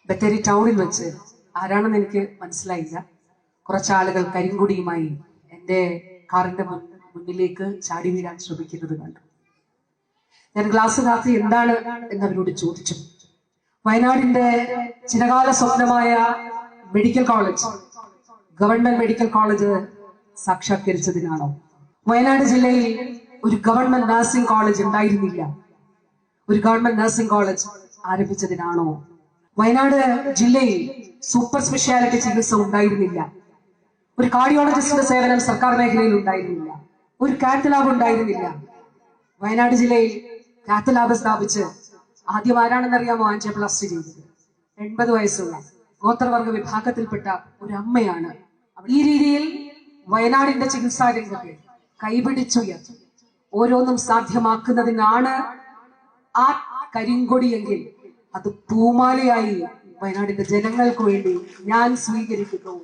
ബത്തേരി ടൗണിൽ വെച്ച് ആരാണെന്ന് എനിക്ക് മനസ്സിലായില്ല. കുറച്ചാളുകൾ കരിങ്കൊടിയുമായി എന്റെ കാറിന്റെ മുന്നിലേക്ക് ചാടി വീഴാൻ ശ്രമിക്കുന്നത് കണ്ടു. ഞാൻ ഗ്ലാസ് കാത്തി എന്താണ് എന്നവരോട് ചോദിച്ചു. വയനാടിന്റെ ചിരകാല സ്വപ്നമായ medical college, government medical college സാക്ഷാത്കരിച്ചതിനാണോ? വയനാട് ജില്ലയിൽ ഒരു ഗവൺമെന്റ് നഴ്സിംഗ് കോളേജ് ഉണ്ടായിരുന്നില്ല. ഒരു ഗവൺമെന്റ് നഴ്സിംഗ് കോളേജ് ആരംഭിച്ചതിനാണോ? വയനാട് ജില്ലയിൽ സൂപ്പർ സ്പെഷ്യാലിറ്റി ചികിത്സ ഉണ്ടായിരുന്നില്ല. ഒരു കാർഡിയോളജിസ്റ്റിന്റെ സേവനം സർക്കാർ മേഖലയിൽ ഉണ്ടായിരുന്നില്ല. ഒരു കാത്ത് ലാബ് ഉണ്ടായിരുന്നില്ല. വയനാട് ജില്ലയിൽ കാത്ത് ലാബ് സ്ഥാപിച്ച് ആദ്യം ആരാണെന്നറിയാമോ ആൻജിയോപ്ലാസ്റ്റി ചെയ്തത്? 80 വയസ്സുള്ള ഗോത്രവർഗ വിഭാഗത്തിൽപ്പെട്ട ഒരു അമ്മയാണ്. ഈ രീതിയിൽ വയനാടിന്റെ ചികിത്സാ രംഗത്തെ കൈപിടിച്ചുയർത്തി ഓരോന്നും സാധ്യമാക്കുന്നതിനാണ് ആ കരിങ്കൊടിയെങ്കിൽ അത് പൂമാലയായി വയനാടിന്റെ ജനങ്ങൾക്ക് വേണ്ടി ഞാൻ സ്വീകരിക്കുന്നു.